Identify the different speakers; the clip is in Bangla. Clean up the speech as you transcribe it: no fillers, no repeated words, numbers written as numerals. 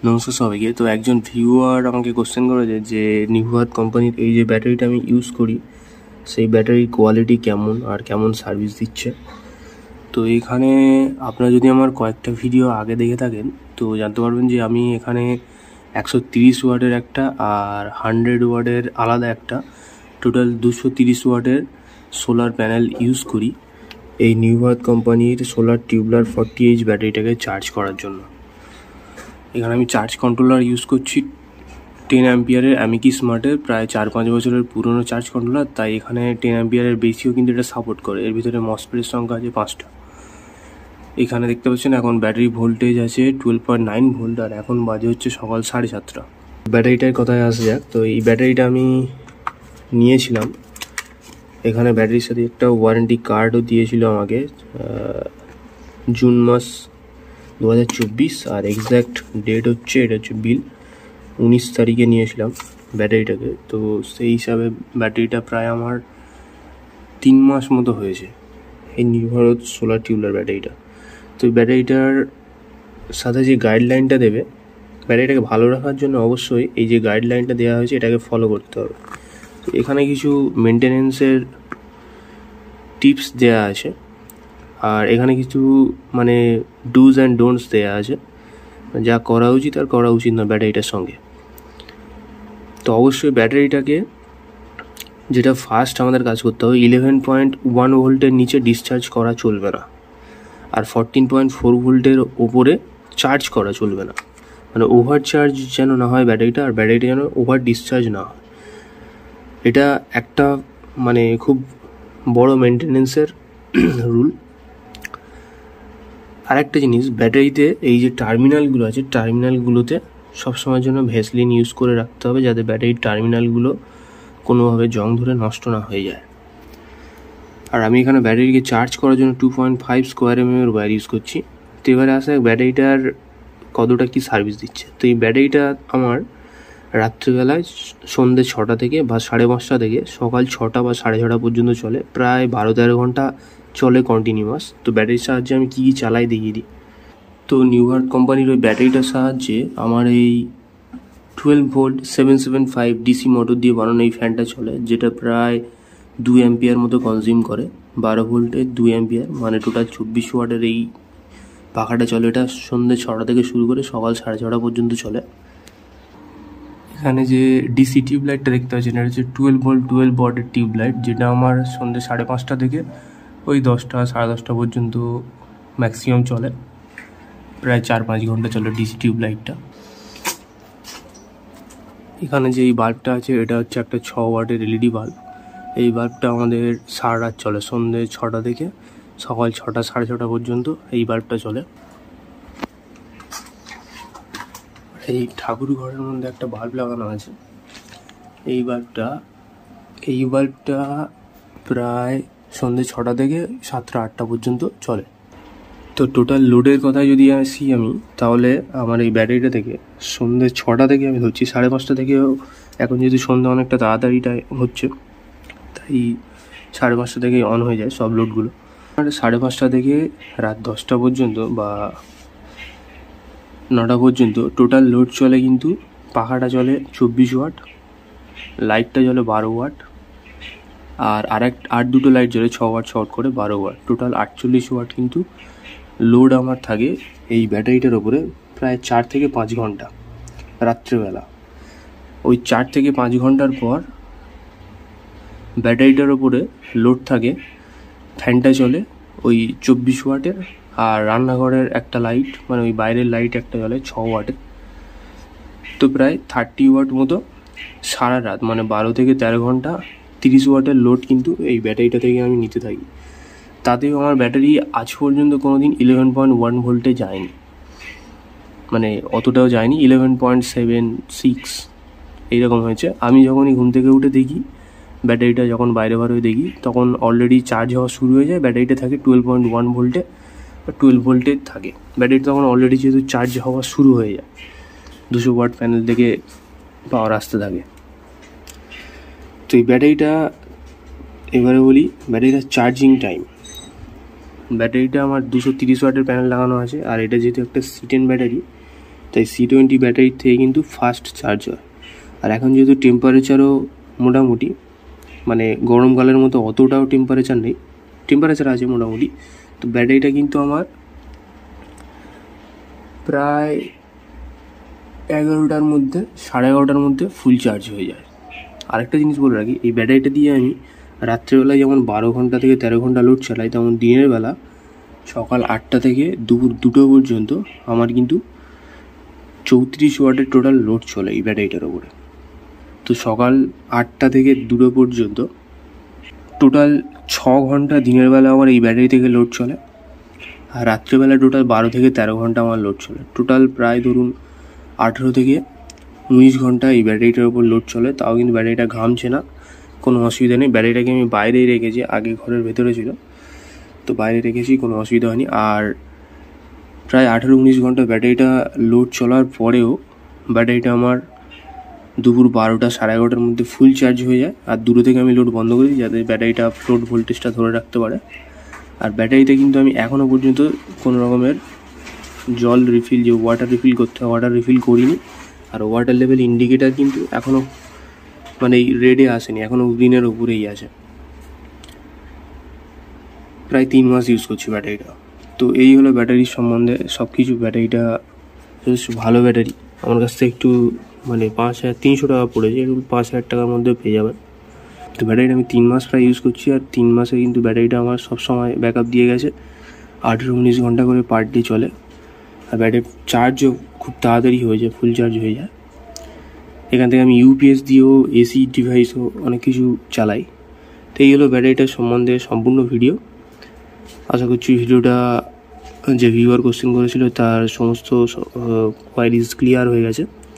Speaker 1: নমস্কার সবাইকে। তো একজন ভিউয়ার আমাকে কোশ্চেন করেছে যে নিউহাত কোম্পানির এই যে ব্যাটারিটা আমি ইউজ করি সেই ব্যাটারির কোয়ালিটি কেমন আর কেমন সার্ভিস দিচ্ছে। তো এখানে আপনারা যদি আমার কয়েকটা ভিডিও আগে দেখে থাকেন তো জানতে পারবেন যে আমি এখানে 130 ওয়াটের একটা আর 100 ওয়াটের আলাদা একটা টোটাল 230 ওয়াটের সোলার প্যানেল ইউজ করি এই নিউহাত কোম্পানির সোলার টিউবলার 40H ব্যাটারিটাকে চার্জ করার জন্য। এখানে আমি চার্জ কন্ট্রোলার ইউজ করছি 10 অ্যাম্পিয়ারের অ্যামিকি স্মার্টের, প্রায় 4-5 বছরের পুরনো চার্জ কন্ট্রোলার, তাই এখানে 10 অ্যাম্পিয়ারের বেশিও কিন্তু এটা সাপোর্ট করে। এর ভিতরে মসফেটের সংখ্যা আছে 5টা। এখানে দেখতে পাচ্ছেন এখন ব্যাটারি ভোল্টেজ আছে 12.9 ভোল্ট আর এখন বাজে হচ্ছে সকাল 7:30। ব্যাটারিটার কথায় আসা যাক। তো এই ব্যাটারিটা আমি নিয়েছিলাম, এখানে ব্যাটারির সাথে একটা ওয়ারেন্টি কার্ডও দিয়েছিল আমাকে জুন মাস 2024, আর এক্স্যাক্ট ডেট হচ্ছে এটা হচ্ছে বিল 19 তারিখে নিয়েছিলাম ব্যাটারিটাকে। তো সেই হিসাবে ব্যাটারিটা প্রায় আমার 3 মাস মতো হয়েছে এই নিউভারত সোলার টিউবলার ব্যাটারিটা। তো এই ব্যাটারিটার সাথে যে গাইডলাইনটা দেবে ব্যাটারিটাকে ভালো রাখার জন্য অবশ্যই এই যে গাইডলাইনটা দেওয়া হয়েছে এটাকে ফলো করতে হবে। তো এখানে কিছু মেনটেনেন্সের টিপস দেওয়া আছে আর এখানে কিছু মানে ডুজ অ্যান্ড ডোন্টস দেওয়া আছে, যা করা উচিত আর করা উচিত না ব্যাটারিটার সঙ্গে। তো অবশ্যই ব্যাটারিটাকে যেটা ফার্স্ট আমাদের কাজ করতে হবে 11.1 ভোল্টের নিচে ডিসচার্জ করা চলবে না, আর 14.4 ভোল্টের ওপরে চার্জ করা চলবে না। মানে ওভার চার্জ যেন না হয় ব্যাটারিটা, আর ব্যাটারিটা যেন ওভার ডিসচার্জ না হয়। এটা একটা মানে খুব বড় মেনটেনেন্সের রুল। আর একটা জিনিস, ব্যাটারিতে এই যে টার্মিনালগুলো আছে টার্মিনালগুলোতে সবসময়ের জন্য ভ্যাসলিন ইউজ করে রাখতে হবে যাতে ব্যাটারির টার্মিনালগুলো কোনোভাবে জং ধরে নষ্ট না হয়ে যায়। আর আমি এখানে ব্যাটারিকে চার্জ করার জন্য 2.5 স্কোয়ার mm ওয়্যার ইউজ করছি। তো এবারে আসে ব্যাটারিটার কতটা কি সার্ভিস দিচ্ছে। তো এই ব্যাটারিটা আমার রাত্রিবেলায় সন্ধ্যে 6টা থেকে বা 5:30 থেকে সকাল 6টা বা 6:30 পর্যন্ত চলে, প্রায় 12-13 ঘন্টা চলে কন্টিনিউয়াস। তো ব্যাটারির সাহায্যে আমি কী কী চালাই দেখিয়ে দিই। তো নিউহার্ট কোম্পানির ওই ব্যাটারিটার সাহায্যে আমার এই 12 ভোল্ট 775 ডিসি মোটর দিয়ে বানানো এই ফ্যানটা চলে, যেটা প্রায় 2 অ্যাম্পিয়ার মতো কনজিউম করে। 12 ভোল্টের 2 অ্যাম্পিয়ার মানে টোটাল 24 ওয়াটের এই পাখাটা চলে। এটা সন্ধ্যে 6টা থেকে শুরু করে সকাল 6:30 পর্যন্ত চলে। এখানে যে ডিসি টিউবলাইটটা দেখতে পাচ্ছেন এটা হচ্ছে 12 ভোল্ট 12 ওয়াটের টিউবলাইট, যেটা আমার সন্ধ্যে 5:30 থেকে ওই 10টা 10:30 পর্যন্ত ম্যাক্সিমাম চলে, প্রায় 4-5 ঘন্টা চলে ডিসি টিউবলাইটটা। এখানে যে এই বাল্বটা আছে এটা হচ্ছে একটা 6 ওয়াটের এলইডি বাল্ব। এই বাল্বটা আমাদের সারা রাত চলে, সন্ধ্যে 6টা থেকে সকাল 6টা 6:30 পর্যন্ত এই বাল্বটা চলে। এই ঠাকুর ঘরের মধ্যে একটা বাল্ব লাগানো আছে, এই বাল্বটা প্রায় সন্ধ্যে 6টা থেকে 7টা-8টা পর্যন্ত চলে। তো টোটাল লোডের কথা যদি আসি আমি, তাহলে আমার এই ব্যাটারিটা থেকে সন্ধ্যে 6টা থেকে আমি ধরছি 5:30 থেকেও, এখন যেহেতু সন্ধ্যে অনেকটা তাড়াতাড়িটা হচ্ছে তাই 5:30 থেকেই অন হয়ে যায় সব লোডগুলো। আর 5:30 থেকে রাত 10টা পর্যন্ত বা 9টা পর্যন্ত টোটাল লোড চলে, কিন্তু পাখাটা চলে 24 ওয়াট, লাইটটা চলে 12 ওয়াট, আর দুটো লাইট জ্বলে 6 ওয়াট শর্ট করে 12 ওয়াট, টোটাল 48 ওয়াট কিন্তু লোড আমার থাকে এই ব্যাটারিটার ওপরে প্রায় 4 থেকে 5 ঘন্টা রাত্রেবেলা। ওই 4 থেকে 5 ঘন্টার পর ব্যাটারিটার ওপরে লোড থাকে, ফ্যানটা চলে ওই 24 ওয়াটের, আর রান্নাঘরের একটা লাইট মানে ওই বাইরের লাইট একটা চলে 6 ওয়াটের। তো প্রায় 30 ওয়াট মতো সারা রাত মানে 12 থেকে 13 ঘন্টা 30 ওয়াটের লোড কিন্তু এই ব্যাটারিটা থেকে আমি নিতে থাকি। তাতেও আমার ব্যাটারি আজ পর্যন্ত কোনো দিন 11.1 ভোল্টে যায়নি, মানে অতটাও যায়নি, 11.76 এইরকম হয়েছে। আমি যখনই ঘুম থেকে উঠে দেখি ব্যাটারিটা, যখন বাইরে বার হয়ে দেখি তখন অলরেডি চার্জ হওয়া শুরু হয়ে যায়। ব্যাটারিটা থাকে 12.1 ভোল্টে বা 12 ভোল্টে থাকে ব্যাটারিটা, তখন অলরেডি যেহেতু চার্জ হওয়া শুরু হয়ে যায়, 200 ওয়াট প্যানেল থেকে পাওয়ার আসতে থাকে। তো এই ব্যাটারিটা এবারে বলি ব্যাটারিটার চার্জিং টাইম। ব্যাটারিটা আমার 230 ওয়াটের প্যানেল লাগানো আছে, আর এটা যেহেতু একটা সিটেন ব্যাটারি তাই C20 ব্যাটারির থেকে কিন্তু ফাস্ট চার্জ হয়। আর এখন যেহেতু টেম্পারেচারও মোটামুটি মানে গরমকালের মতো অতটাও টেম্পারেচার নেই, টেম্পারেচার আছে মোটামুটি, তো ব্যাটারিটা কিন্তু আমার প্রায় 11টার মধ্যে 11:30টার মধ্যে ফুল চার্জ হয়ে যায়। আরেকটা জিনিস বলে রাখি, এই ব্যাটারিটা দিয়ে আমি রাত্রেবেলায় যেমন 12 ঘন্টা থেকে 13 ঘন্টা লোড চালাই, তেমন দিনের বেলা সকাল 8টা থেকে দুপুর 2টো পর্যন্ত আমার কিন্তু 34 ওয়াটের টোটাল লোড চলে এই ব্যাটারিটার ওপরে। তো সকাল 8টা থেকে 2টো পর্যন্ত টোটাল 6 ঘন্টা দিনের বেলা আমার এই ব্যাটারি থেকে লোড চলে, আর রাত্রেবেলা টোটাল 12 থেকে 13 ঘন্টা আমার লোড চলে। টোটাল প্রায় ধরুন 18 থেকে 19 ঘন্টা এই ব্যাটারিটার ওপর লোড চলে। তাও কিন্তু ব্যাটারিটা ঘামছে না, কোনো অসুবিধা নেই। ব্যাটারিটাকে আমি বাইরেই রেখেছি, আগে ঘরের ভেতরে ছিল, তো বাইরে রেখেছি, কোনো অসুবিধা হয়নি। আর প্রায় 18-19 ঘন্টা ব্যাটারিটা লোড চলার পরেও ব্যাটারিটা আমার দুপুর 12টা 11:30টার মধ্যে ফুল চার্জ হয়ে যায়। আর দুটো থেকে আমি লোড বন্ধ করি যাতে ব্যাটারিটা ফ্লোট ভোল্টেজটা ধরে রাখতে পারে। আর ব্যাটারিতে কিন্তু আমি এখনও পর্যন্ত কোনো রকমের জল রিফিল, যে ওয়াটার রিফিল করতে হয়, ওয়াটার রিফিল করিনি। আর ওয়াটার লেভেল ইন্ডিকেটার কিন্তু এখনও মানে এই রেডে আসেনি, এখনও গ্রিনের উপরেই আছে। প্রায় 3 মাস ইউজ করছি ব্যাটারিটা। তো এই হলো ব্যাটারির সম্বন্ধে সব কিছু। ব্যাটারিটা যথেষ্ট ভালো ব্যাটারি, আমার কাছ থেকে একটু মানে 5300 টাকা পড়েছে, একটু 5000 টাকার মধ্যে পেয়ে যাবেন। তো ব্যাটারিটা আমি 3 মাস প্রায় ইউজ করছি, আর 3 মাসে কিন্তু ব্যাটারিটা আমার সবসময় ব্যাকআপ দিয়ে গেছে। 18-19 ঘন্টা করে পার ডে চলে। আর ব্যাটারির চার্জও খুব তাড়াতাড়ি হয়ে যায়, ফুল চার্জ হয়ে যায়। এখান থেকে আমি ইউপিএস দিয়েও এসি ডিভাইসও অনেক কিছু চালাই। তো এই হলো ব্যাটারিটার সম্বন্ধে সম্পূর্ণ ভিডিও। আশা করছি ভিডিওটা যে ভিউয়ার কোশ্চেন করেছিল তার সমস্ত কোয়ারিজ ক্লিয়ার হয়ে গেছে।